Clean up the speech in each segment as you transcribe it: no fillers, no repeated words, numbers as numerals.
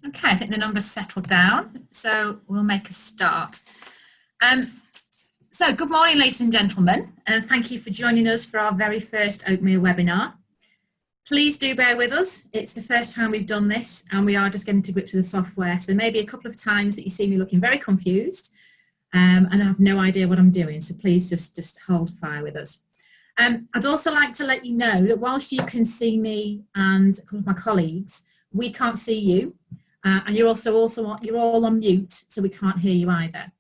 Okay, I think the numbers settled down, so we'll make a start. So good morning, ladies and gentlemen, and thank you for joining us for our very first Oakmere webinar. Please do bear with us. It's the first time we've done this, and we are just getting to grips with the software, so there may be a couple of times that you see me looking very confused and I have no idea what I'm doing, so please just hold fire with us. I'd also like to let you know that whilst you can see me and a couple of my colleagues, we can't see you. And you're you're all on mute, so we can't hear you either.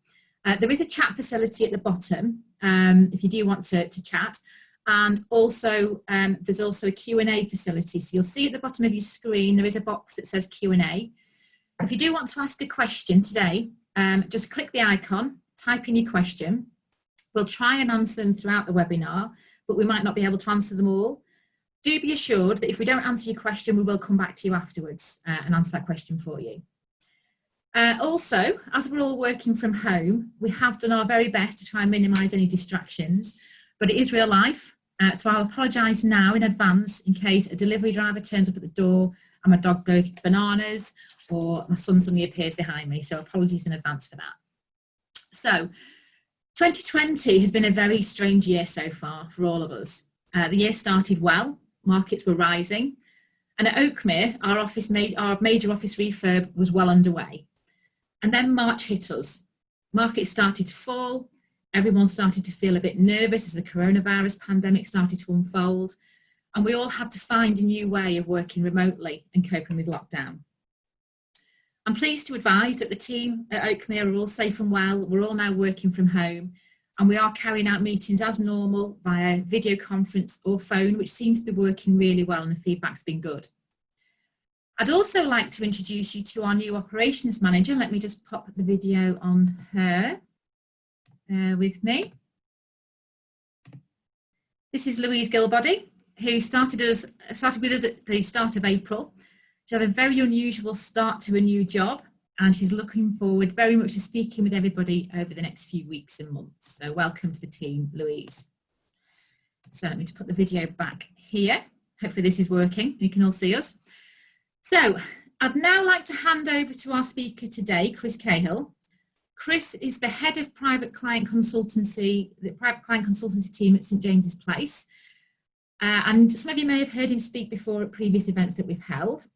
There is a chat facility at the bottom if you do want to chat, and also there's also a Q&A facility. So you'll see at the bottom of your screen there is a box that says Q&A. If you do want to ask a question today, just click the icon, type in your question. We'll try and answer them throughout the webinar, but we might not be able to answer them all. Do be assured that if we don't answer your question, we will come back to you afterwards and answer that question for you. Also, as we're all working from home, we have done our very best to try and minimise any distractions, but it is real life. So I'll apologise now in advance in case a delivery driver turns up at the door and my dog goes bananas or my son suddenly appears behind me. So apologies in advance for that. So 2020 has been a very strange year so far for all of us. The year started well. Markets were rising, and at Oakmere, our major office refurb was well underway. And then March hit us. Markets started to fall. Everyone started to feel a bit nervous as the coronavirus pandemic started to unfold, and we all had to find a new way of working remotely and coping with lockdown. I'm pleased to advise that the team at Oakmere are all safe and well. We're all now working from home, and we are carrying out meetings as normal via video conference or phone, which seems to be working really well, and the feedback's been good. I'd also like to introduce you to our new operations manager. Let me just pop the video on her. Bear with me. This is Louise Gilbody, who started with us at the start of April. She had a very unusual start to a new job, and she's looking forward very much to speaking with everybody over the next few weeks and months. So welcome to the team, Louise. So let me just put the video back here. Hopefully this is working. You can all see us. So I'd now like to hand over to our speaker today, Chris Cahill. Chris is the head of Private Client Consultancy, the Private Client Consultancy team at St James's Place. And some of you may have heard him speak before at previous events that we've held.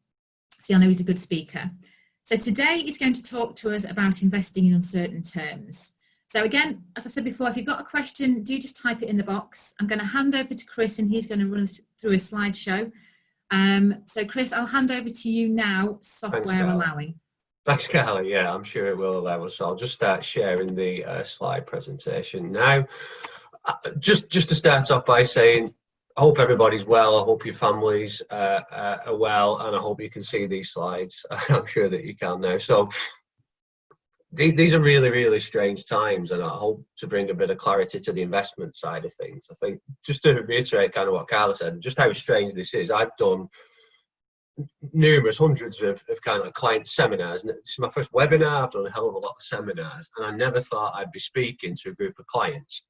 So you'll know he's a good speaker. So today he's going to talk to us about investing in uncertain terms. So again, as I said before, if you've got a question, do just type it in the box. I'm going to hand over to Chris and he's going to run through a slideshow. So Chris, I'll hand over to you now, software allowing. Thanks, Carla. Yeah, I'm sure it will allow us. So I'll just start sharing the slide presentation now. Just to start off by saying, I hope everybody's well. I hope your families are well, and I hope you can see these slides. I'm sure that you can now. So these are really, really strange times, and I hope to bring a bit of clarity to the investment side of things. I think just to reiterate kind of what Carla said, just how strange this is. I've done hundreds of kind of client seminars, and this is my first webinar. I've done a hell of a lot of seminars, and I never thought I'd be speaking to a group of clients.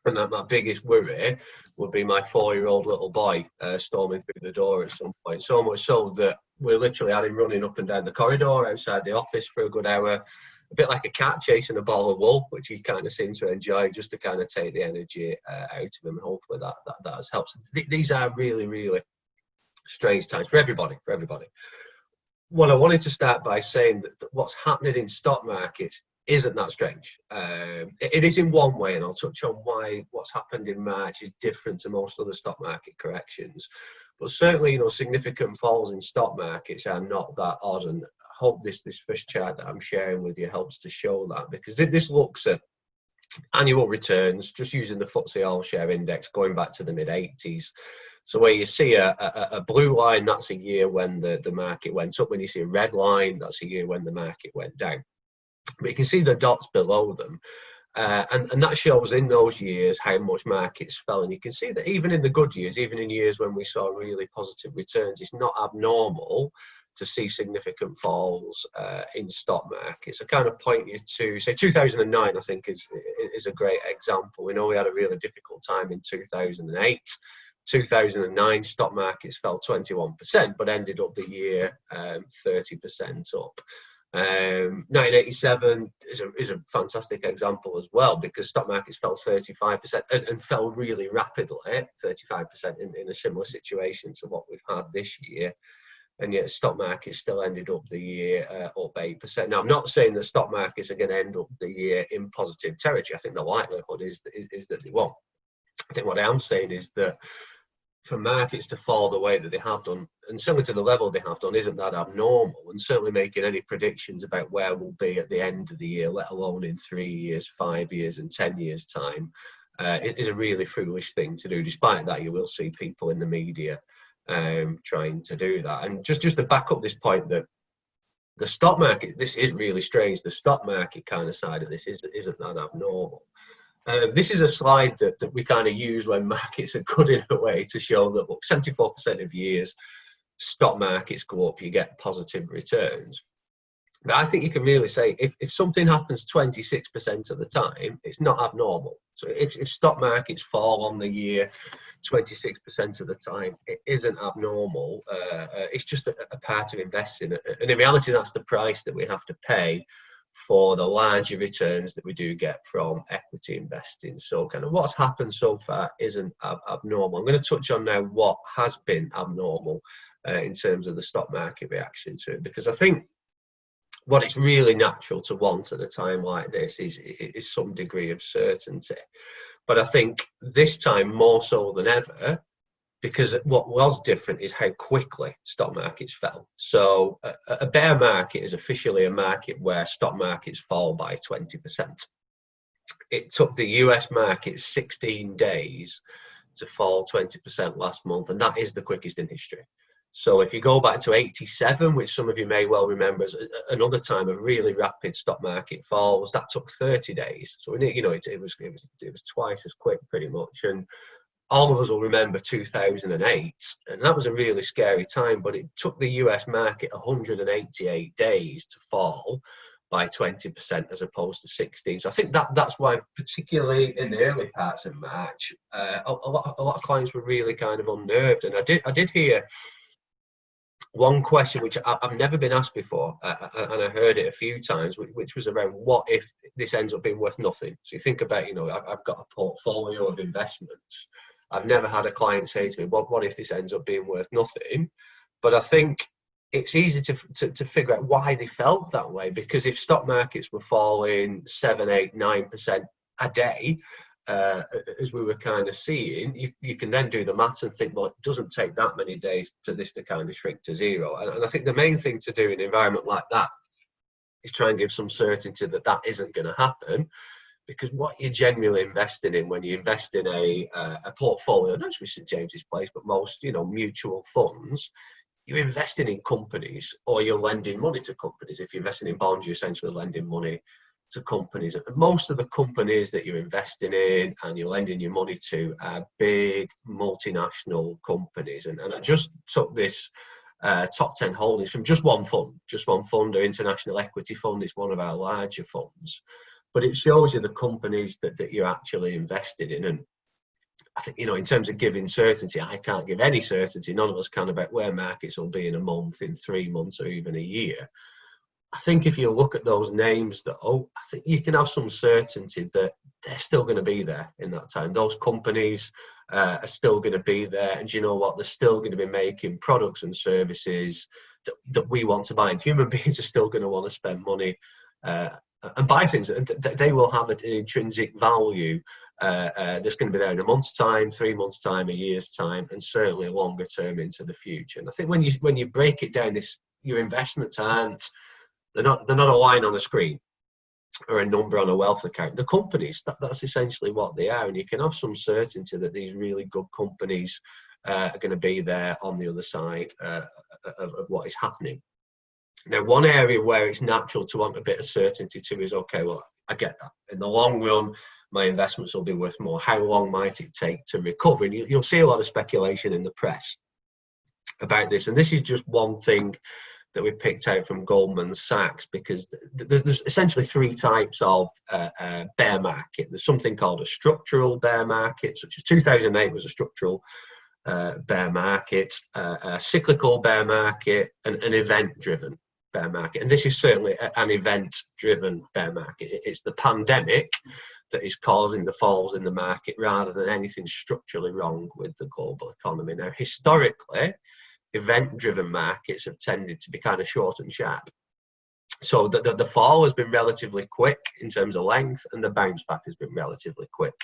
And that my biggest worry would be my 4-year-old little boy storming through the door at some point. So much so that we literally had him running up and down the corridor outside the office for a good hour, a bit like a cat chasing a ball of wool, which he kind of seemed to enjoy, just to kind of take the energy out of him. And hopefully that has helped. These are really, really strange times for everybody. What I wanted to start by saying that what's happening in stock markets isn't that strange. It is in one way, and I'll touch on why what's happened in March is different to most other stock market corrections. But certainly, significant falls in stock markets are not that odd, and I hope this first chart that I'm sharing with you helps to show that, because this looks at annual returns, just using the FTSE All-Share Index going back to the mid-80s. So where you see a blue line, that's a year when the market went up. When you see a red line, that's a year when the market went down. But you can see the dots below them, and that shows in those years how much markets fell. And you can see that even in the good years, even in years when we saw really positive returns, it's not abnormal to see significant falls in stock markets. I kind of point you to, say, 2009, I think is a great example. We know we had a really difficult time in 2008 2009 stock markets fell 21%, but ended up the year 30% up. 1987 is a fantastic example as well, because stock markets fell 35% and fell really rapidly, 35% in a similar situation to what we've had this year. And yet stock markets still ended up the year up 8%. Now, I'm not saying that stock markets are going to end up the year in positive territory. I think the likelihood is that they won't. I think what I am saying is that for markets to fall the way that they have done, and certainly to the level they have done, isn't that abnormal. And certainly making any predictions about where we'll be at the end of the year, let alone in 3 years, 5 years and 10 years time, it is a really foolish thing to do. Despite that, you will see people in the media trying to do that. And just to back up this point, that the stock market, this is really strange, the stock market kind of side of this isn't that abnormal. This is a slide that we kind of use when markets are good in a way, to show that, look, 74% of years stock markets go up, you get positive returns. But I think you can really say if something happens 26% of the time, it's not abnormal. So if stock markets fall on the year 26% of the time, it isn't abnormal. It's just a part of investing. And in reality, that's the price that we have to pay for the larger returns that we do get from equity investing. So kind of what's happened so far isn't abnormal. I'm going to touch on now what has been abnormal in terms of the stock market reaction to it, because I think what it's really natural to want at a time like this is some degree of certainty. But I think this time more so than ever, because what was different is how quickly stock markets fell. So a bear market is officially a market where stock markets fall by 20%. It took the US market 16 days to fall 20% last month, and that is the quickest in history. So if you go back to 87, which some of you may well remember as another time of really rapid stock market falls, that took 30 days. So it was twice as quick pretty much. And all of us will remember 2008, and that was a really scary time, but it took the US market 188 days to fall by 20% as opposed to 16. So I think that's why, particularly in the early parts of March, a lot of clients were really kind of unnerved. And I did hear one question which I've never been asked before, and I heard it a few times, which was around what if this ends up being worth nothing. So you think about, I've got a portfolio of investments. I've never had a client say to me, well, what if this ends up being worth nothing? But I think it's easy to figure out why they felt that way, because if stock markets were falling 7, 8, 9% a day, as we were kind of seeing, you can then do the maths and think, well, it doesn't take that many days to this to kind of shrink to zero. And I think the main thing to do in an environment like that is try and give some certainty that isn't going to happen, because what you're genuinely investing in when you invest in a portfolio, not just St James's Place, but most mutual funds, you're investing in companies, or you're lending money to companies. If you're investing in bonds, you're essentially lending money to companies. And most of the companies that you're investing in and you're lending your money to are big multinational companies. And I just took this top 10 holdings from just one fund, or International Equity Fund. It's one of our larger funds, but it shows you the companies that you're actually invested in. And I think, in terms of giving certainty, I can't give any certainty. None of us can, about where markets will be in a month, in 3 months, or even a year. I think if you look at those names, though, I think you can have some certainty that they're still going to be there in that time. Those companies are still going to be there. And you know what? They're still going to be making products and services that we want to buy. And human beings are still going to want to spend money and buy things. And they will have an intrinsic value that's going to be there in a month's time, 3 months' time, a year's time, and certainly a longer term into the future. And I think when you break it down, your investments they're not a line on a screen or a number on a wealth account. The companies, that's essentially what they are. And you can have some certainty that these really good companies are going to be there on the other side of what is happening. Now, one area where it's natural to want a bit of certainty to is, okay, well, I get that. In the long run, my investments will be worth more. How long might it take to recover? And you'll see a lot of speculation in the press about this. And this is just one thing that we picked out from Goldman Sachs, because there's essentially 3 types of bear market. There's something called a structural bear market, such as 2008 was a structural bear market, a cyclical bear market, and an event-driven bear market. And this is certainly an event-driven bear market. It's the pandemic that is causing the falls in the market rather than anything structurally wrong with the global economy. Now, historically, event-driven markets have tended to be kind of short and sharp. So the fall has been relatively quick in terms of length, and the bounce back has been relatively quick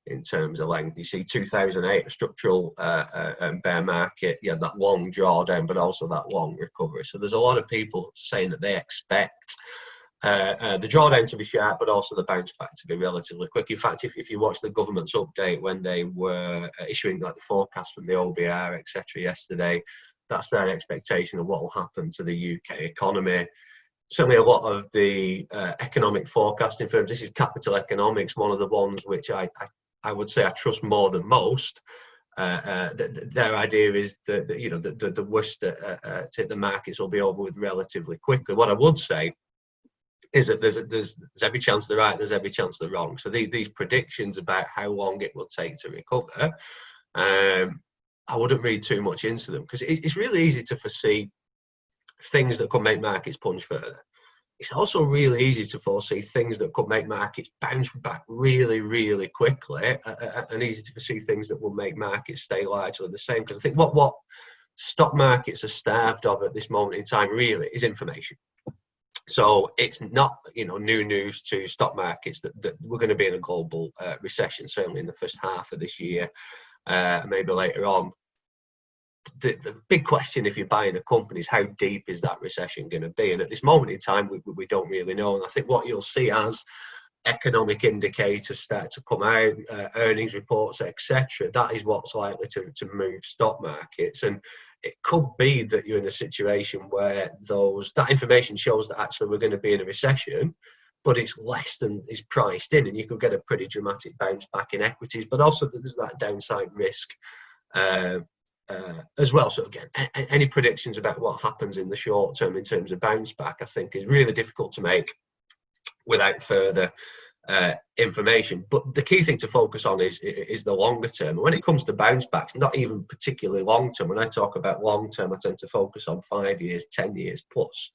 in terms of length. You see 2008, a structural bear market, that long drawdown, but also that long recovery. So there's a lot of people saying that they expect the drawdown to be sharp, but also the bounce back to be relatively quick. In fact, if you watch the government's update when they were issuing like the forecast from the OBR, etc. yesterday, that's their expectation of what will happen to the UK economy. Certainly a lot of the economic forecasting firms, this is Capital Economics, one of the ones which I would say I trust more than most. Their idea is that the worst the markets will be over with relatively quickly. What I would say is that there's every chance they're right, there's every chance they're wrong. So these predictions about how long it will take to recover, I wouldn't read too much into them, because it's really easy to foresee things that could make markets plunge further. It's also really easy to foresee things that could make markets bounce back really, really quickly, and easy to foresee things that will make markets stay largely the same. Because I think what stock markets are starved of at this moment in time really is information. So it's not new news to stock markets that we're going to be in a global recession, certainly in the first half of this year, maybe later on. The big question, if you're buying a company, is how deep is that recession going to be? And at this moment in time, we don't really know. And I think what you'll see as economic indicators start to come out, earnings reports, etc., that is what's likely to move stock markets. And it could be that you're in a situation where that information shows that actually we're going to be in a recession, but it's less than is priced in, and you could get a pretty dramatic bounce back in equities. But also there's that downside risk as well. So again, any predictions about what happens in the short term in terms of bounce back, I think, is really difficult to make without further information. But the key thing to focus on is the longer term. And when it comes to bounce backs, not even particularly long term. When I talk about long term, I tend to focus on 5 years, 10 years plus.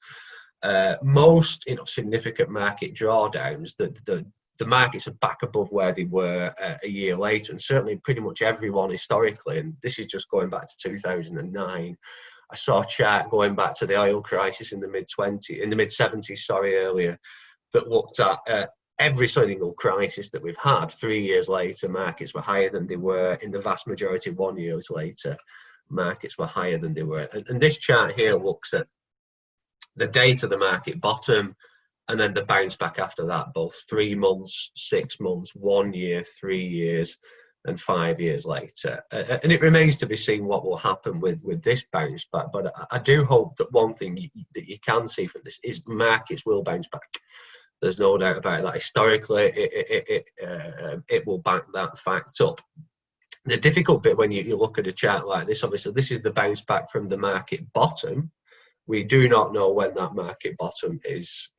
Most significant market drawdowns, the markets are back above where they were a year later, and certainly pretty much everyone historically, and this is just going back to 2009. I saw a chart going back to the oil crisis in the mid-70s, earlier, that looked at every single crisis that we've had. 3 years later, markets were higher than they were. In the vast majority, 1 year later, markets were higher than they were. And this chart here looks at the date of the market bottom, and then the bounce back after that, both 3 months, 6 months, 1 year, 3 years, and 5 years later. And it remains to be seen what will happen with this bounce back. But I do hope that one thing that you can see from this is markets will bounce back. There's no doubt about that. Historically, it will back that fact up. The difficult bit when you look at a chart like this, obviously, this is the bounce back from the market bottom. We do not know when that market bottom is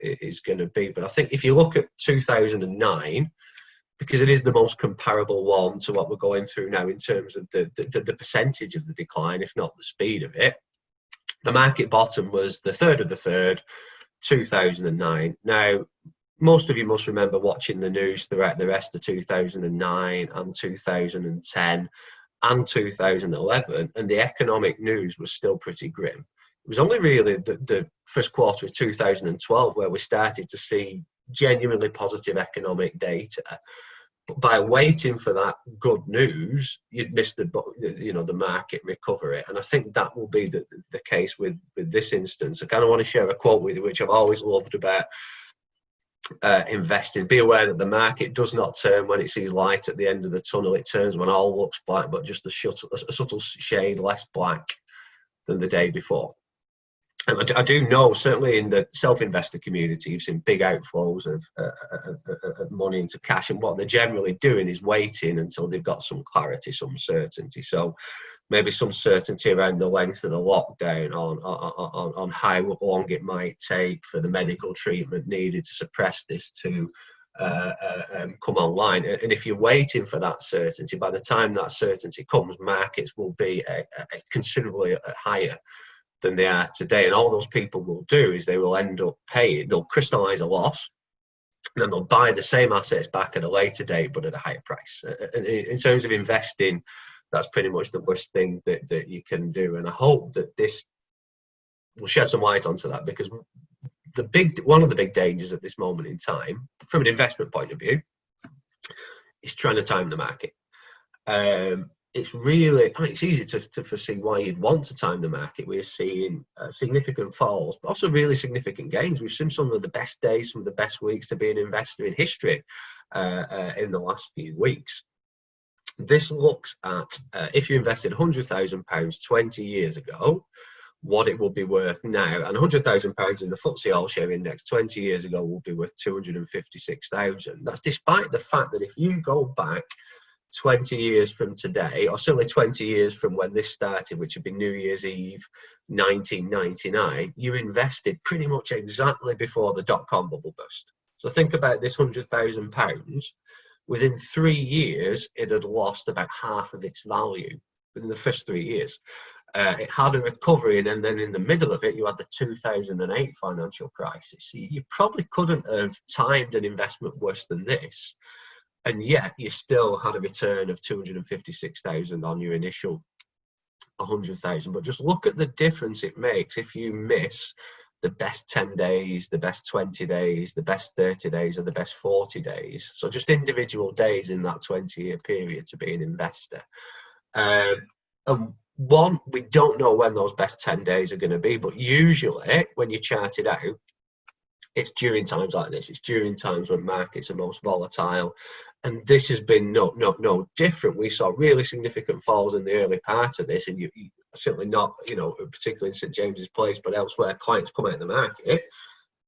going to be. But I think if you look at 2009, because it is the most comparable one to what we're going through now in terms of the percentage of the decline, if not the speed of it, the market bottom was the 3rd of the 3rd, 2009. Now, most of you must remember watching the news throughout the rest of 2009 and 2010 and 2011, and the economic news was still pretty grim. It was only really the first quarter of 2012 where we started to see genuinely positive economic data. But by waiting for that good news, you'd missed the market recovery. And I think that will be the case with this instance. I kind of want to share a quote with you, which I've always loved about investing. Be aware that the market does not turn when it sees light at the end of the tunnel. It turns when all looks black, but just a subtle shade less black than the day before. And I do know, certainly in the self-investor community, you've seen big outflows of money into cash, and what they're generally doing is waiting until they've got some clarity, some certainty. So maybe some certainty around the length of the lockdown, on how long it might take for the medical treatment needed to suppress this to come online. And if you're waiting for that certainty, by the time that certainty comes, markets will be considerably higher than they are today. And all those people will do is they will end up paying, they'll crystallize a loss, then they'll buy the same assets back at a later date, but at a higher price. And in terms of investing, that's pretty much the worst thing that you can do. And I hope that this will shed some light onto that, because one of the big dangers at this moment in time, from an investment point of view, is trying to time the market. It's easy to foresee why you'd want to time the market. We're seeing significant falls, but also really significant gains. We've seen some of the best days, some of the best weeks to be an investor in history in the last few weeks. This looks at if you invested £100,000 20 years ago, what it will be worth now. And £100,000 in the FTSE All-Share Index 20 years ago will be worth 256,000. That's despite the fact that if you go back 20 years from today, or certainly 20 years from when this started, which would be New Year's Eve 1999, you invested pretty much exactly before the dot-com bubble burst. So think about this £100,000. Within 3 years, it had lost about half of its value within the first 3 years. It had a recovery, and then in the middle of it, you had the 2008 financial crisis. You probably couldn't have timed an investment worse than this, and yet you still had a return of 256,000 on your initial 100,000. But just look at the difference it makes if you miss the best 10 days, the best 20 days, the best 30 days, or the best 40 days. So just individual days in that 20-year period to be an investor. One, we don't know when those best 10 days are going to be, but usually when you chart it out, it's during times like this. It's during times when markets are most volatile. And this has been no different. We saw really significant falls in the early part of this, and you certainly not, particularly in St James's Place, but elsewhere, clients come out of the market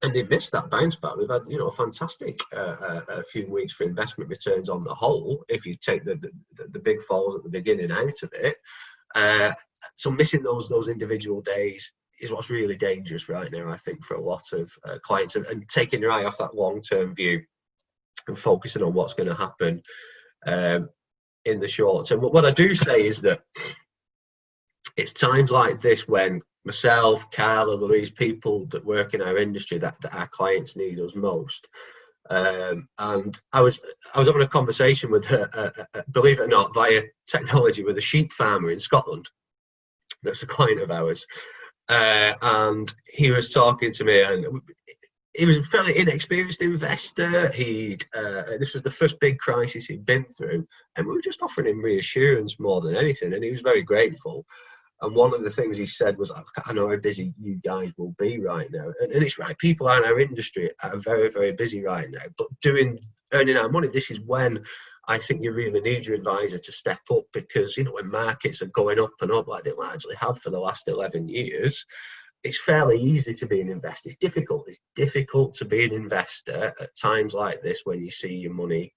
and they missed that bounce back. We've had, a fantastic a few weeks for investment returns on the whole, if you take the big falls at the beginning out of it. So missing those individual days is what's really dangerous right now, I think, for a lot of clients, and taking your eye off that long-term view and focusing on what's going to happen in the short term. But what I do say is that it's times like this when myself, Carla, Louise, people that work in our industry, that our clients need us most. And I was having a conversation with believe it or not, via technology, with a sheep farmer in Scotland that's a client of ours, and he was talking to me, and he was a fairly inexperienced investor. This was the first big crisis he'd been through, and we were just offering him reassurance more than anything, and he was very grateful. And one of the things he said was, I know how busy you guys will be right now. And it's right, people in our industry are very, very busy right now. But earning our money, this is when I think you really need your advisor to step up, because, when markets are going up and up like they largely have for the last 11 years, it's fairly easy to be an investor. It's difficult to be an investor at times like this when you see your money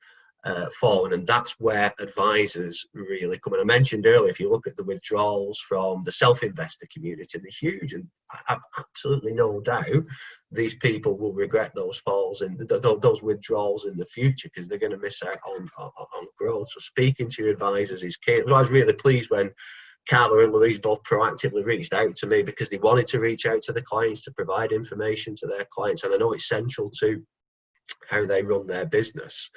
falling, and that's where advisors really come in. I mentioned earlier, if you look at the withdrawals from the self-investor community, they're huge, and I have absolutely no doubt these people will regret those falls and those withdrawals in the future, because they're going to miss out on growth. So speaking to your advisors is key. I was really pleased when Carla and Louise both proactively reached out to me, because they wanted to reach out to the clients to provide information to their clients, and I know it's central to how they run their business.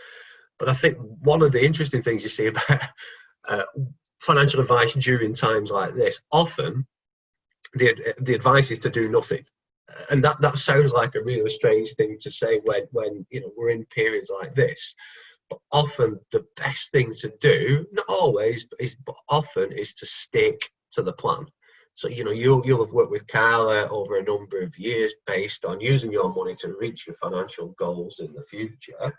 But I think one of the interesting things you see about financial advice during times like this, often the advice is to do nothing. And that sounds like a really strange thing to say when we're in periods like this. But often the best thing to do, not always, but often, is to stick to the plan. So, you'll have worked with Carla over a number of years based on using your money to reach your financial goals in the future.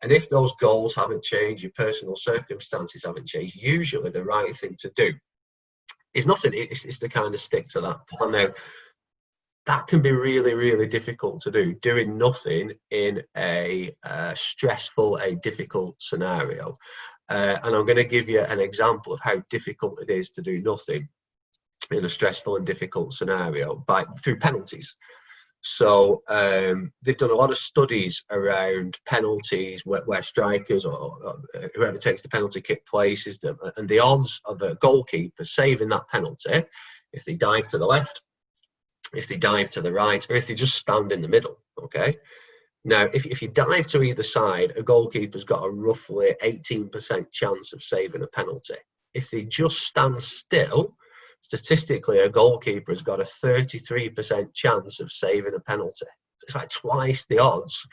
And if those goals haven't changed, your personal circumstances haven't changed, usually the right thing to do is nothing. It's to kind of stick to that plan. Now, that can be really, really difficult to do, doing nothing in a stressful, a difficult scenario. And I'm going to give you an example of how difficult it is to do nothing in a stressful and difficult scenario through penalties. So they've done a lot of studies around penalties where strikers or whoever takes the penalty kick places them, and the odds of a goalkeeper saving that penalty if they dive to the left, if they dive to the right, or if they just stand in the middle. Okay. Now, if you dive to either side, a goalkeeper's got a roughly 18% chance of saving a penalty. If they just stand still, statistically, a goalkeeper has got a 33% chance of saving a penalty. It's like twice the odds.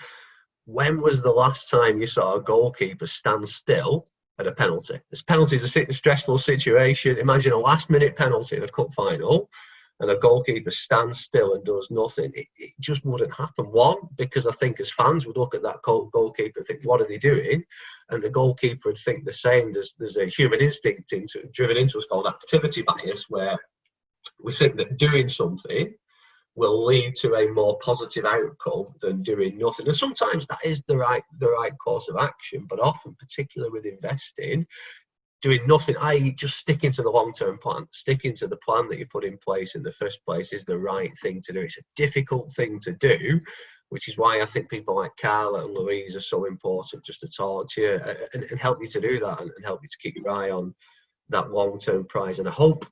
When was the last time you saw a goalkeeper stand still at a penalty? This penalty is a stressful situation. Imagine a last-minute penalty in a cup final, and a goalkeeper stands still and does nothing. It just wouldn't happen. One, because I think as fans would look at that goalkeeper and think, what are they doing? And the goalkeeper would think the same. There's a human instinct driven into us called activity bias, where we think that doing something will lead to a more positive outcome than doing nothing. And sometimes that is the right course of action, but often, particularly with investing, doing nothing, i.e. just sticking to the long-term plan, sticking to the plan that you put in place in the first place is the right thing to do. It's a difficult thing to do, which is why I think people like Carla and Louise are so important, just to talk to you and help you to do that and help you to keep your eye on that long-term prize. And I hope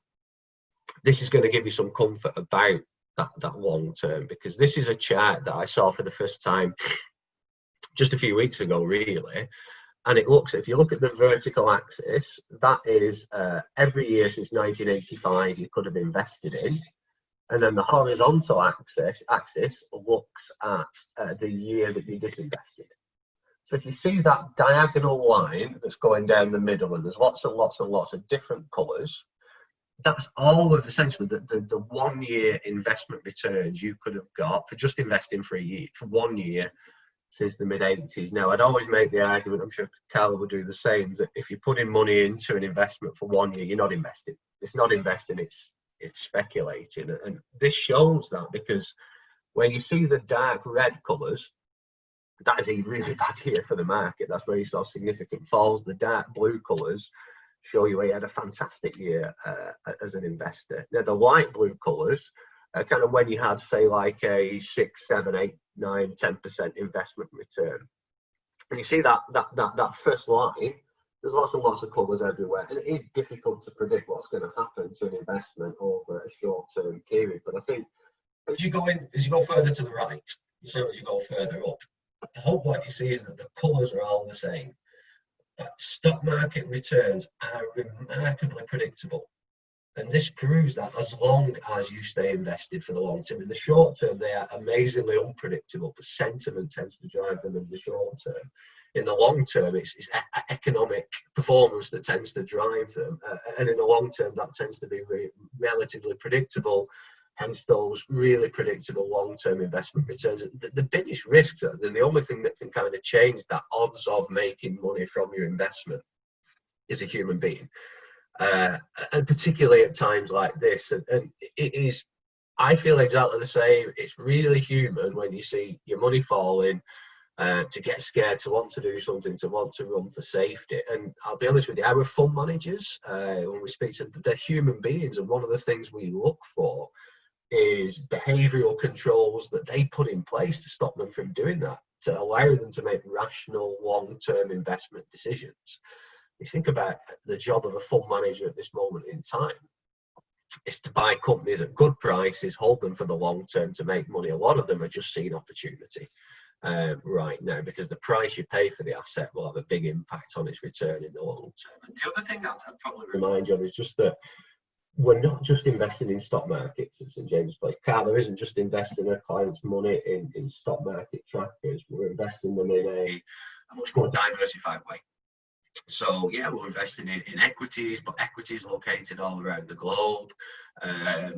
this is going to give you some comfort about that long-term, because this is a chart that I saw for the first time just a few weeks ago, really. And it looks, if you look at the vertical axis, that is every year since 1985 you could have invested in. And then the horizontal axis looks at the year that you disinvested. So if you see that diagonal line that's going down the middle, and there's lots and lots and lots of different colours, that's all of essentially the 1 year investment returns you could have got for just investing for 1 year since the mid-80s. Now, I'd always make the argument, I'm sure Carla would do the same, that if you're putting money into an investment for 1 year, you're not investing. It's not investing, it's speculating. And this shows that, because when you see the dark red colours, that is a really bad year for the market. That's where you saw significant falls. The dark blue colours show you he had a fantastic year as an investor. Now, the light blue colours kind of when you had, say, like a 6, 7, 8, 9, 10% investment return. And you see that first line, there's lots and lots of colours everywhere. And it is difficult to predict what's going to happen to an investment over a short-term period. But I think as you go further to the right, as you go further up, I hope what you see is that the colours are all the same. Stock market returns are remarkably predictable. And this proves that as long as you stay invested for the long term. In the short term, they are amazingly unpredictable, but sentiment tends to drive them in the short term. In the long term, it's economic performance that tends to drive them. And in the long term, that tends to be relatively predictable, hence those really predictable long-term investment returns. The biggest risk, and the only thing that can kind of change that odds of making money from your investment, is a human being. And particularly at times like this, and it is, I feel exactly the same. It's really human when you see your money falling, to get scared, to want to do something, to want to run for safety. And I'll be honest with you, our fund managers, when we speak to them, they're human beings, and one of the things we look for is behavioural controls that they put in place to stop them from doing that, to allow them to make rational long-term investment decisions. You think about the job of a fund manager at this moment in time, it's to buy companies at good prices, hold them for the long term to make money. A lot of them are just seeing opportunity right now, because the price you pay for the asset will have a big impact on its return in the long term. And the other thing I'd probably remind you of is just that we're not just investing in stock markets at St James's Place. Carla isn't just investing her clients' money in stock market trackers. We're investing them in a much more diversified way. So yeah, we're investing in equities, but equities located all around the globe,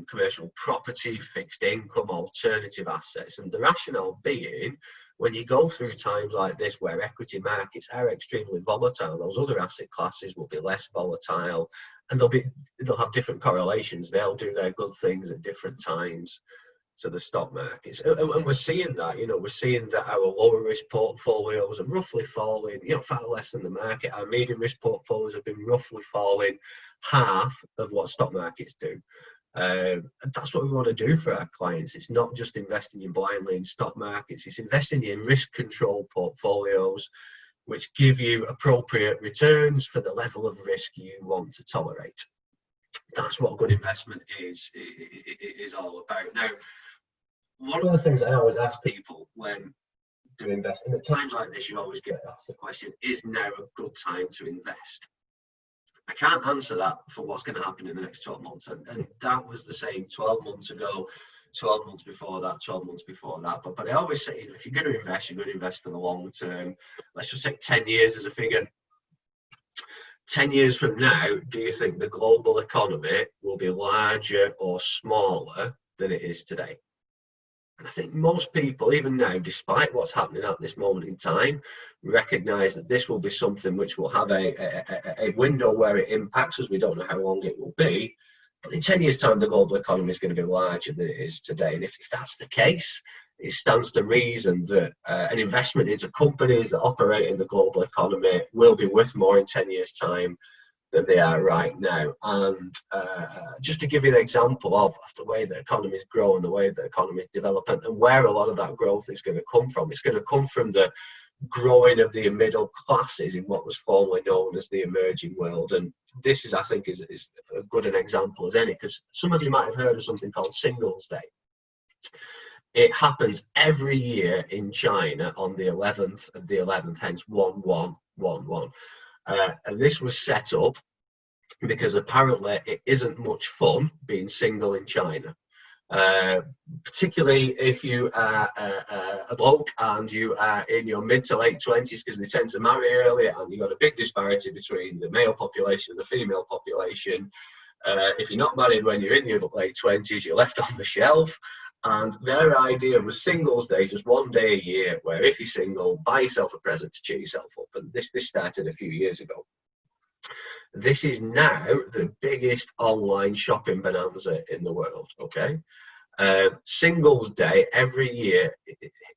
commercial property, fixed income, alternative assets. And the rationale being, when you go through times like this where equity markets are extremely volatile, those other asset classes will be less volatile, and they'll have different correlations. They'll do their good things at different times to the stock markets. And we're seeing that, we're seeing that our lower risk portfolios are roughly falling, far less than the market. Our medium risk portfolios have been roughly falling half of what stock markets do. And that's what we want to do for our clients. It's not just investing in blindly in stock markets, it's investing in risk control portfolios which give you appropriate returns for the level of risk you want to tolerate. That's what good investment is all about. Now, one of the things I always ask people when doing investing, at times like this, you always get asked the question, is now a good time to invest? I can't answer that for what's going to happen in the next 12 months. And that was the same 12 months ago, 12 months before that, 12 months before that. But I always say, if you're going to invest, you're going to invest for the long term. Let's just take 10 years as a figure. 10 years from now, do you think the global economy will be larger or smaller than it is today? And I think most people, even now, despite what's happening at this moment in time, recognise that this will be something which will have a window where it impacts us. We don't know how long it will be. But in 10 years' time, the global economy is going to be larger than it is today. And if that's the case, it stands to reason that an investment into companies that operate in the global economy will be worth more in 10 years' time than they are right now. And just to give you an example of the way the economies grow and the way the economies develop and where a lot of that growth is going to come from, it's going to come from the growing of the middle classes in what was formerly known as the emerging world. And this is, I think, is as good an example as any, because some of you might have heard of something called Singles Day. It happens every year in China on the 11th of the 11th, hence 1111. And this was set up because apparently it isn't much fun being single in China. Particularly if you are a bloke and you are in your mid to late 20s, because they tend to marry early, and you've got a big disparity between the male population and the female population. If you're not married when you're in your late 20s, you're left on the shelf. And their idea was Singles Day, just one day a year, where if you're single, buy yourself a present to cheer yourself up. And this started a few years ago. This is now the biggest online shopping bonanza in the world, okay? Singles Day every year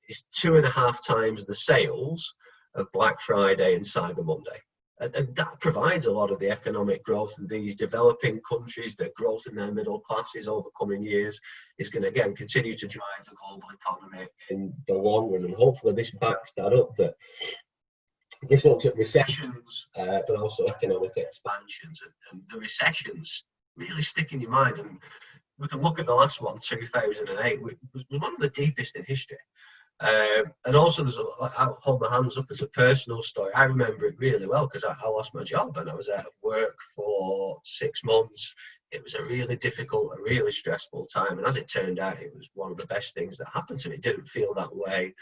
is 2.5 times the sales of Black Friday and Cyber Monday. And that provides a lot of the economic growth in these developing countries. The growth in their middle classes over coming years is going to, again, continue to drive the global economy in the long run. And hopefully this backs that up, that this looks at recessions, but also economic expansions. And the recessions really stick in your mind. And we can look at the last one, 2008, which was one of the deepest in history. And also, I'll hold my hands up as a personal story. I remember it really well because I lost my job and I was out of work for 6 months. It was a really difficult, a really stressful time. And as it turned out, it was one of the best things that happened to me. It didn't feel that way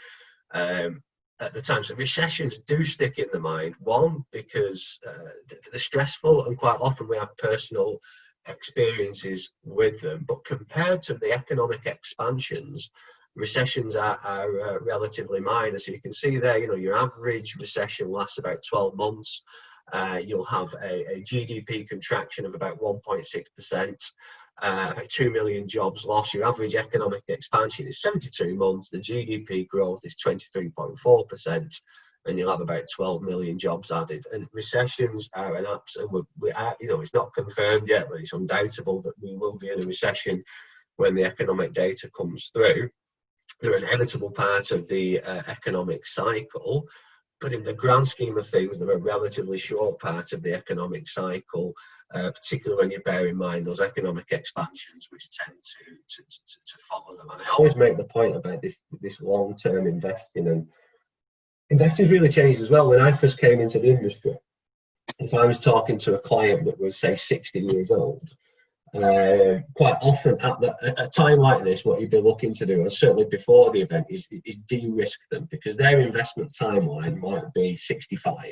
at the time. So recessions do stick in the mind. One, because they're stressful, and quite often we have personal experiences with them. But compared to the economic expansions, recessions are relatively minor. So you can see there, your average recession lasts about 12 months. You'll have a GDP contraction of about 1.6%, about 2 million jobs lost. Your average economic expansion is 72 months. The GDP growth is 23.4%, and you'll have about 12 million jobs added. And recessions are an absolute, it's not confirmed yet, but it's undoubtable that we will be in a recession when the economic data comes through. They're an inevitable part of the economic cycle, but in the grand scheme of things, they're a relatively short part of the economic cycle, particularly when you bear in mind those economic expansions which tend to follow them. And I always make the point about this long-term investing, and investing's really changed as well. When I first came into the industry, if I was talking to a client that was, say, 60 years old, quite often at a time like this, what you'd be looking to do, and certainly before the event, is de-risk them, because their investment timeline might be 65.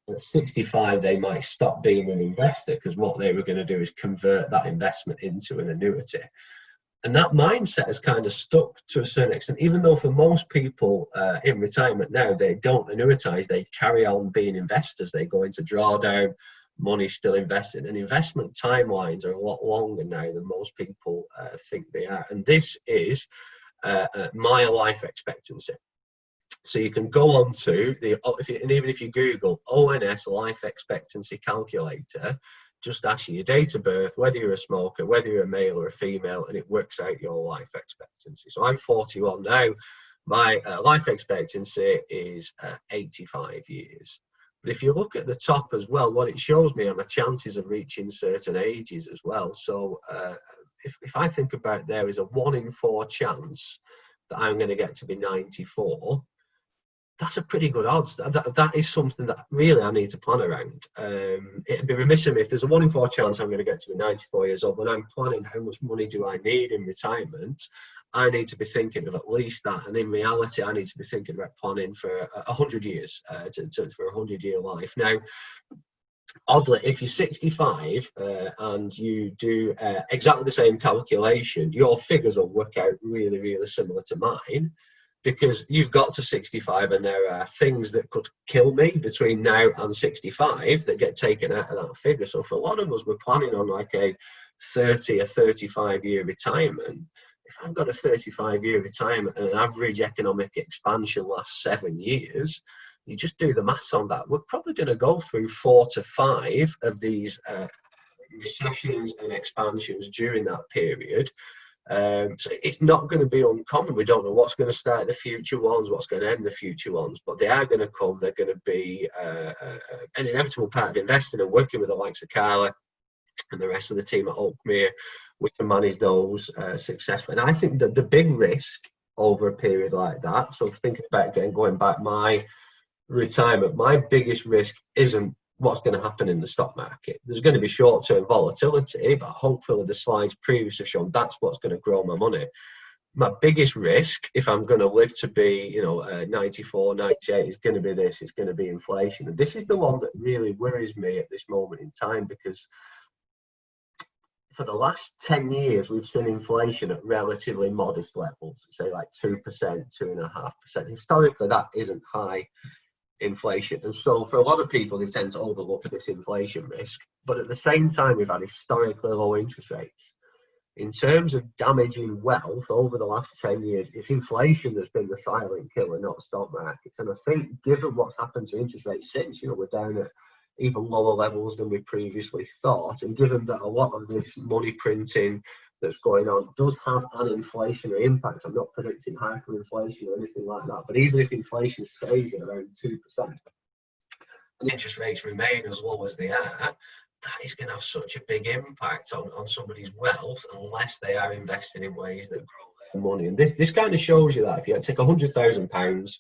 At 65, they might stop being an investor, because what they were going to do is convert that investment into an annuity. And that mindset has kind of stuck to a certain extent, even though for most people in retirement now, they don't annuitize, they carry on being investors, they go into drawdown, money still invested, and investment timelines are a lot longer now than most people think they are. And this is my life expectancy. So you can go on to and even if you Google ONS life expectancy calculator, just ask you your date of birth, whether you're a smoker, whether you're a male or a female, and it works out your life expectancy. So I'm 41 now. My life expectancy is 85 years. But if you look at the top as well, what it shows me are my chances of reaching certain ages as well. So if I think about there is a 1 in 4 chance that I'm going to get to be 94, that's a pretty good odds. That is something that really I need to plan around. It'd be remiss of me if there's a 1 in 4 chance I'm going to get to be 94 years old, when I'm planning how much money do I need in retirement, I need to be thinking of at least that. And in reality, I need to be thinking about planning for 100 years, for a 100-year life. Now, oddly, if you're 65 and you do exactly the same calculation, your figures will work out really, really similar to mine, because you've got to 65 and there are things that could kill me between now and 65 that get taken out of that figure. So for a lot of us, we're planning on like a 30 or 35-year retirement. If I've got a 35-year retirement and an average economic expansion lasts 7 years, you just do the maths on that. We're probably going to go through 4 to 5 of these recessions and expansions during that period. So it's not going to be uncommon. We don't know what's going to start the future ones, what's going to end the future ones, but they are going to come. They're going to be an inevitable part of investing and working with the likes of Carla and the rest of the team at Oakmere. We can manage those successfully. And I think that the big risk over a period like that, so thinking about again, going back my retirement, my biggest risk isn't what's going to happen in the stock market. There's going to be short-term volatility, but hopefully the slides previously have shown that's what's going to grow my money. My biggest risk, if I'm going to live to be, 94, 98, is going to be this. It's going to be inflation. And this is the one that really worries me at this moment in time, because for the last 10 years, we've seen inflation at relatively modest levels, say like 2%, 2.5%. Historically, that isn't high inflation. And so for a lot of people, they tend to overlook this inflation risk. But at the same time, we've had historically low interest rates. In terms of damaging wealth over the last 10 years, it's inflation that's been the silent killer, not stock markets. And I think given what's happened to interest rates since, we're down at even lower levels than we previously thought, and given that a lot of this money printing that's going on does have an inflationary impact. I'm not predicting hyperinflation or anything like that, but even if inflation stays at around 2% and interest rates remain as low as they are, that is going to have such a big impact on somebody's wealth unless they are investing in ways that grow their money. And this kind of shows you that if you take £100,000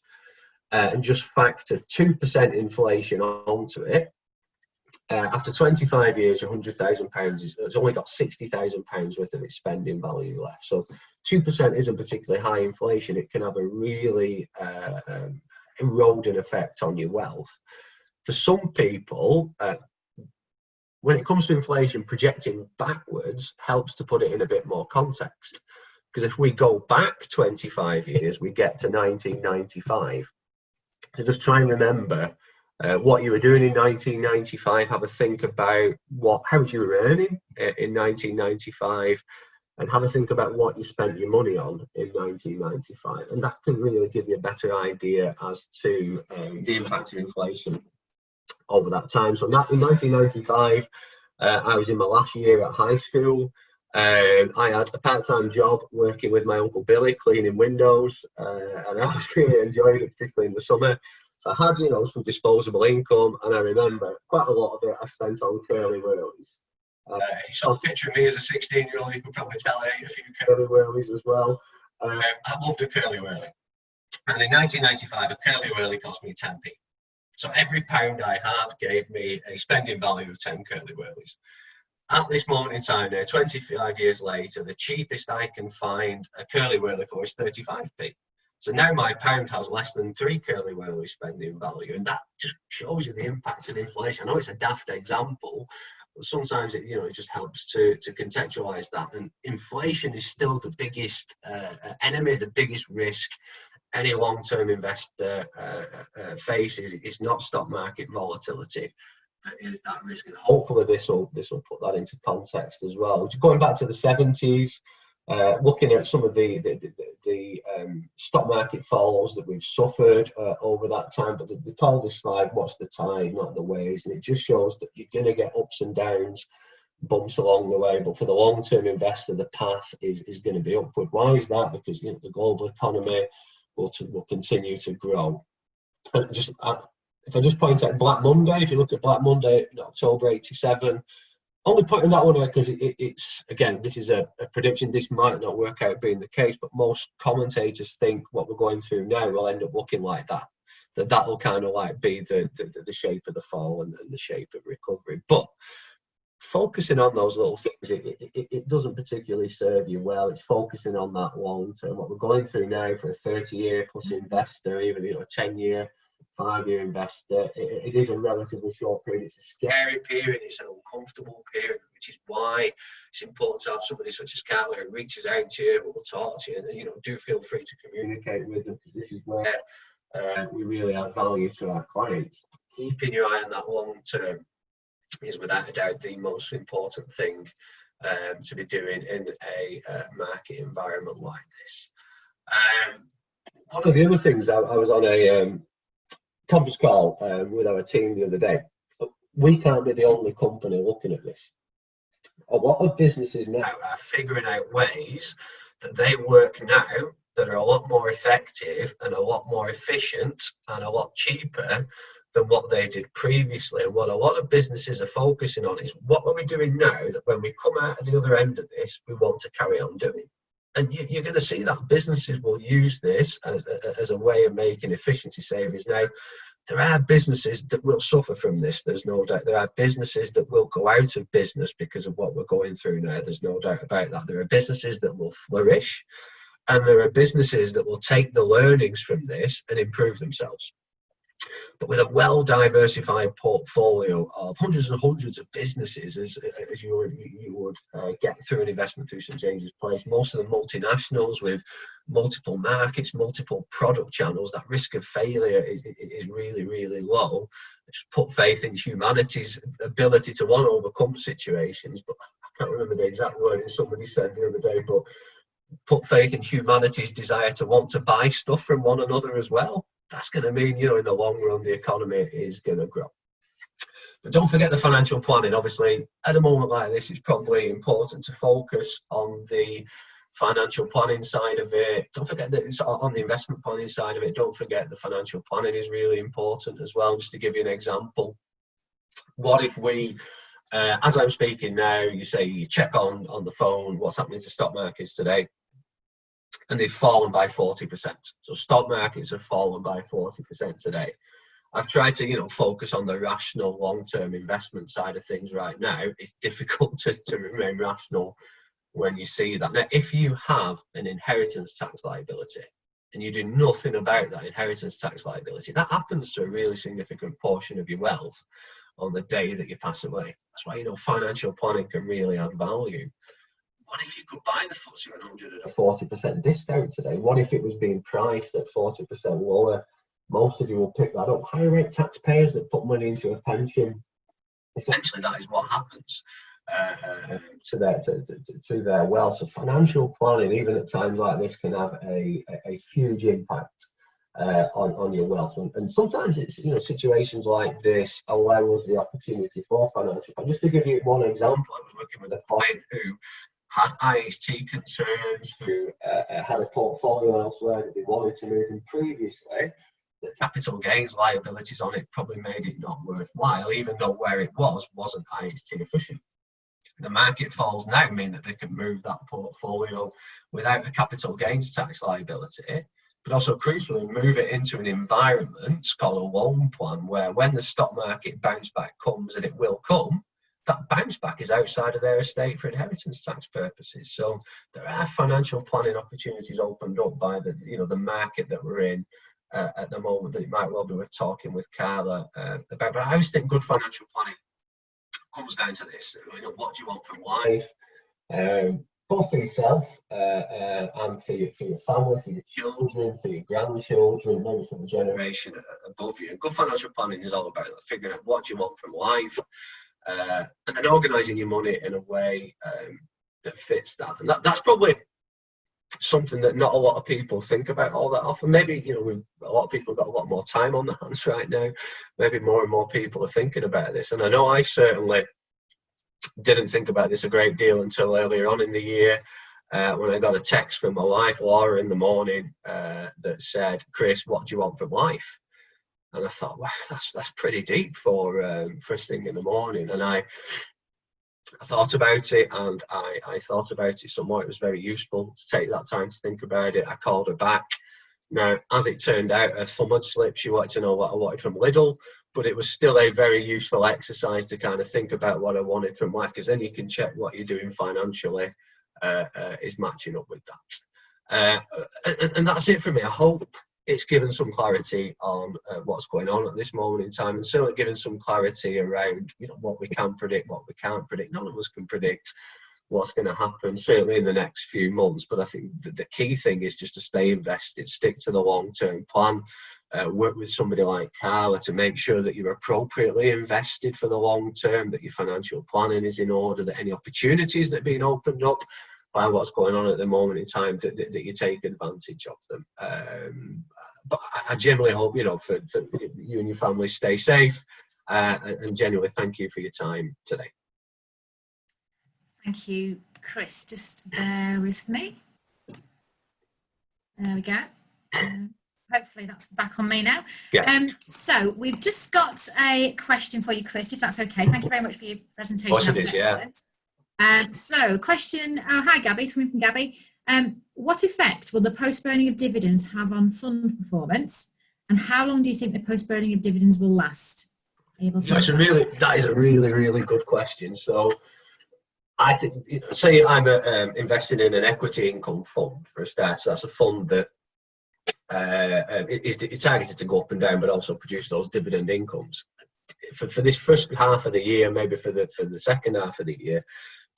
and just factor 2% inflation onto it, after 25 years, £100,000 it's only got £60,000 worth of its spending value left. So 2% isn't particularly high inflation. It can have a really eroding effect on your wealth. For some people, when it comes to inflation, projecting backwards helps to put it in a bit more context. Because if we go back 25 years, we get to 1995. So just try and remember what you were doing in 1995, have a think about how much you were earning in 1995, and have a think about what you spent your money on in 1995. And that can really give you a better idea as to the impact of inflation over that time. So in 1995, I was in my last year at high school. I had a part-time job working with my Uncle Billy, cleaning windows, and I was really enjoying it, particularly in the summer. So I had, some disposable income, and I remember quite a lot of it I spent on curly whirlies. If you saw a picture of me as a 16-year-old, you could probably tell I ate a few curly whirlies as well. I loved a curly whirly. And in 1995, a curly whirly cost me 10p. So every pound I had gave me a spending value of 10 curly whirlies. At this moment in time now, 25 years later, the cheapest I can find a curly whirly for is 35p. So now my pound has less than 3 curly whirly spending value, and that just shows you the impact of inflation. I know it's a daft example, but sometimes it just helps to contextualize that. And inflation is still the biggest enemy, the biggest risk any long-term investor faces. It's not stock market volatility that is that risk, and hopefully this will put that into context as well. Going back to the 70s. looking at some of the stock market falls that we've suffered over that time. But they call this slide "What's the tide, not the waves," and it just shows that you're going to get ups and downs, bumps along the way. But for the long-term investor, the path is going to be upward. Why is that? Because the global economy will continue to grow. And if I just point out Black Monday, if you look at Black Monday in October '87. Only pointing that one out because it's, again, this is a prediction. This might not work out being the case, but most commentators think what we're going through now will end up looking like that. That'll kind of like be the shape of the fall and the shape of recovery. But focusing on those little things, it doesn't particularly serve you well. It's focusing on that long term. What we're going through now for a 30-year plus investor, even a 10-year, 5-year investor, it is a relatively short period. It's a scary period. It's an uncomfortable period, which is why it's important to have somebody such as Carla who reaches out to you, who will talk to you, and do feel free to communicate with them, because this is where we really add value to our clients. Keeping your eye on that long term is without a doubt the most important thing to be doing in a market environment like this. One of the other things, I was on a conference call with our team the other day. We can't be the only company looking at this. A lot of businesses now are figuring out ways that they work now that are a lot more effective and a lot more efficient and a lot cheaper than what they did previously. And what a lot of businesses are focusing on is, what are we doing now that when we come out of the other end of this, we want to carry on doing? And you're going to see that businesses will use this as a way of making efficiency savings. Now, there are businesses that will suffer from this, there's no doubt. There are businesses that will go out of business because of what we're going through now, there's no doubt about that. There are businesses that will flourish, and there are businesses that will take the learnings from this and improve themselves. But with a well-diversified portfolio of hundreds and hundreds of businesses, as you would get through an investment through St James's Place, most of the multinationals with multiple markets, multiple product channels, that risk of failure is really, really low. Just put faith in humanity's ability to, one, overcome situations, but I can't remember the exact wording somebody said the other day, but put faith in humanity's desire to want to buy stuff from one another as well. That's going to mean, in the long run, the economy is going to grow. But don't forget the financial planning. Obviously, at a moment like this, it's probably important to focus on the financial planning side of it. Don't forget that it's on the investment planning side of it. Don't forget the financial planning is really important as well. Just to give you an example, what if we, as I'm speaking now, you say you check on the phone what's happening to stock markets today, and they've fallen by 40%. So stock markets have fallen by 40% today. I've tried to, focus on the rational long-term investment side of things right now. It's difficult to remain rational when you see that. Now, if you have an inheritance tax liability and you do nothing about that inheritance tax liability, that happens to a really significant portion of your wealth on the day that you pass away. That's why, financial planning can really add value. What if you could buy the FTSE 100 at a 40% discount today? What if it was being priced at 40% lower? Most of you will pick that up. Higher rate taxpayers that put money into a pension, essentially that is what happens to their wealth. So financial planning, even at times like this, can have a huge impact on your wealth. And sometimes it's, situations like this allow us the opportunity for financial planning. Just to give you one example, I was working with a client who had IST concerns, who had a portfolio elsewhere that they wanted to move in previously. The capital gains liabilities on it probably made it not worthwhile, even though where it wasn't IST efficient. The market falls now mean that they can move that portfolio without a capital gains tax liability, but also crucially move it into an environment called a loan plan, where when the stock market bounce back comes, and it will come, that bounce back is outside of their estate for inheritance tax purposes. So there are financial planning opportunities opened up by the market that we're in at the moment, that it might well be worth talking with Carla about. But I always think good financial planning comes down to this. What do you want from life? Both for yourself and for your family, for your children, for your grandchildren, maybe for the generation above you. Good financial planning is all about figuring out what you want from life, and then organising your money in a way that fits that. And that's probably something that not a lot of people think about all that often. Maybe, you know, a lot of people have got a lot more time on their hands right now. Maybe more and more people are thinking about this. And I know I certainly didn't think about this a great deal until earlier on in the year, when I got a text from my wife, Laura, in the morning that said, "Chris, what do you want from life?" And I thought, wow, that's pretty deep for first thing in the morning. And I thought about it, and I thought about it some more. It was very useful to take that time to think about it. I called her back. Now, as it turned out, her thumb had slipped. She wanted to know what I wanted from Lidl, but it was still a very useful exercise to kind of think about what I wanted from life, because then you can check what you're doing financially is matching up with that. And that's it for me. I hope it's given some clarity on what's going on at this moment in time, and certainly given some clarity around, you know, what we can predict, what we can't predict. None of us can predict what's going to happen, certainly in the next few months. But I think the key thing is just to stay invested, stick to the long-term plan, work with somebody like Carla to make sure that you're appropriately invested for the long term, that your financial planning is in order, that any opportunities that are being opened up by what's going on at the moment in time, that you take advantage of them. But I genuinely hope, you know, for you and your family, stay safe, and genuinely thank you for your time today. Thank you, Chris. Just bear with me. There we go. Hopefully that's back on me now. Yeah. So we've just got a question for you, Chris, if that's okay. Thank you very much for your presentation. Of course it is, yeah. So question, hi Gabby, it's coming from Gabby. What effect will the postponing of dividends have on fund performance, and how long do you think the postponing of dividends will last? That is a really good question. So I think, you know, say I'm investing in an equity income fund for a start. So that's a fund that it's targeted to go up and down, but also produce those dividend incomes. For this first half of the year, maybe for the second half of the year,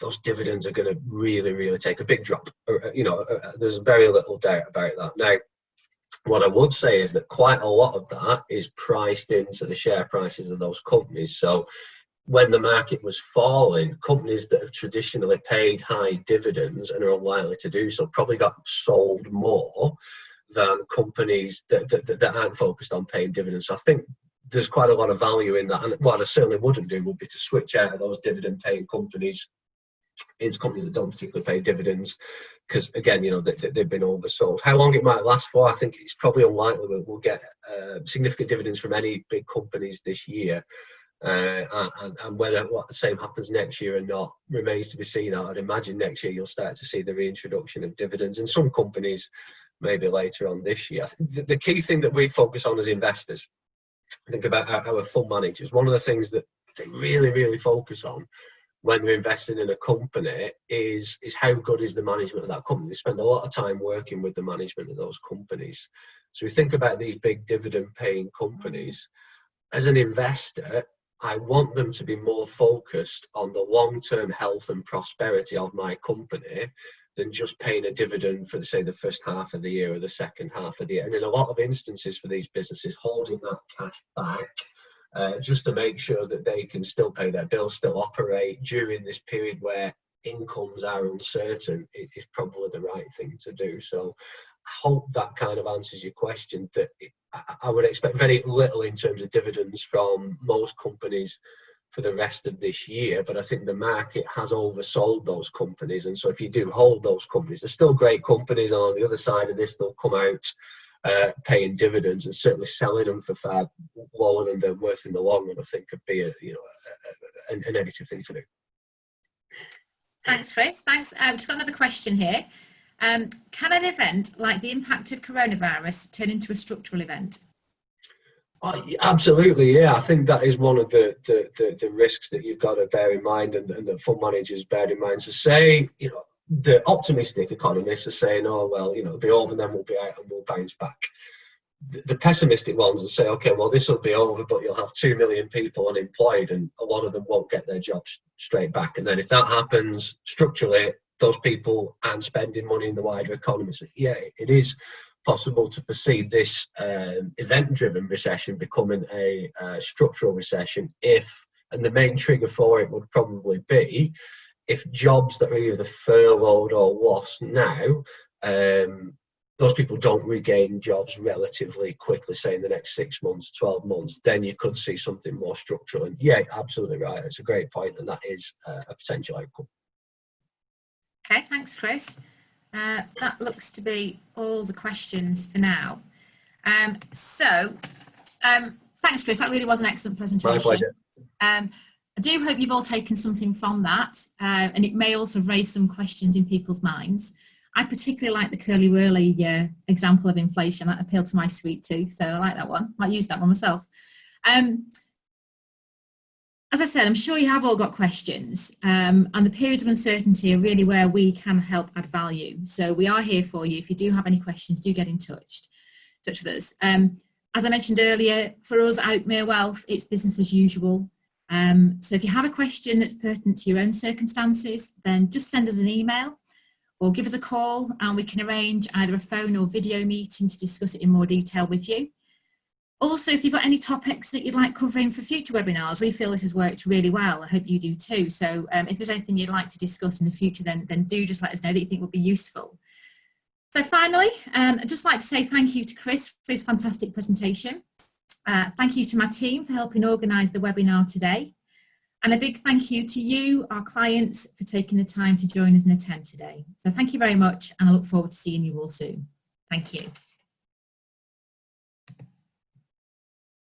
those dividends are going to really take a big drop. You know, there's very little doubt about that. Now, what I would say is that quite a lot of that is priced into the share prices of those companies. So when the market was falling, companies that have traditionally paid high dividends and are unlikely to do so probably got sold more than companies that aren't focused on paying dividends. So I think there's quite a lot of value in that. And what I certainly wouldn't do would be to switch out of those dividend paying companies into companies that don't particularly pay dividends, because again, you know, they've been oversold. How long it might last for, I think it's probably unlikely we'll get significant dividends from any big companies this year. And whether what the same happens next year or not remains to be seen. I'd imagine next year you'll start to see the reintroduction of dividends in some companies, maybe later on this year. I think the key thing that we focus on as investors, think about our fund managers, one of the things that they really focus on when they're investing in a company is how good is the management of that company. They spend a lot of time working with the management of those companies. So we think about these big dividend paying companies. As an investor, I want them to be more focused on the long-term health and prosperity of my company than just paying a dividend for, say, the first half of the year or the second half of the year. And in a lot of instances for these businesses, holding that cash back just to make sure that they can still pay their bills, still operate during this period where incomes are uncertain, it is probably the right thing to do. So I hope that kind of answers your question, that I would expect very little in terms of dividends from most companies for the rest of this year, but I think the market has oversold those companies. And so if you do hold those companies, they're still great companies. On the other side of this, they'll come out paying dividends, and certainly selling them for far lower than they're worth in the long run, I think could be a negative thing to do. Thanks, Chris. Thanks. I've just got another question here. Can an event like the impact of coronavirus turn into a structural event? Oh, absolutely, yeah. I think that is one of the risks that you've got to bear in mind, and that fund managers bear in mind. So say, you know, the optimistic economists are saying, oh, well, you know, it'll be over and then we'll be out and we'll bounce back. The pessimistic ones will say, okay, well, this will be over, but you'll have 2 million people unemployed and a lot of them won't get their jobs straight back. And then if that happens structurally, those people aren't spending money in the wider economy. So yeah, it is possible to foresee this event-driven recession becoming a structural recession and the main trigger for it would probably be if jobs that are either furloughed or lost now those people don't regain jobs relatively quickly, say in the next 6 months, 12 months, then you could see something more structural. And yeah, absolutely right. It's a great point, and that is a potential outcome. Okay, thanks, Chris. That looks to be all the questions for now. Thanks, Chris. That really was an excellent presentation. My pleasure. I do hope you've all taken something from that, and it may also raise some questions in people's minds. I particularly like the curly whirly example of inflation. That appealed to my sweet tooth, so I like that one. Might use that one myself. As I said, I'm sure you have all got questions, and the periods of uncertainty are really where we can help add value. So we are here for you. If you do have any questions, do get in touch with us. As I mentioned earlier, for us at Outmere Wealth, it's business as usual. So if you have a question that's pertinent to your own circumstances, then just send us an email or give us a call, and we can arrange either a phone or video meeting to discuss it in more detail with you. Also, if you've got any topics that you'd like covering for future webinars, we feel this has worked really well. I hope you do too. So if there's anything you'd like to discuss in the future, then do just let us know that you think would be useful. So finally, I'd just like to say thank you to Chris for his fantastic presentation. Thank you to my team for helping organise the webinar today. And a big thank you to you, our clients, for taking the time to join us and attend today. So thank you very much, and I look forward to seeing you all soon. Thank you.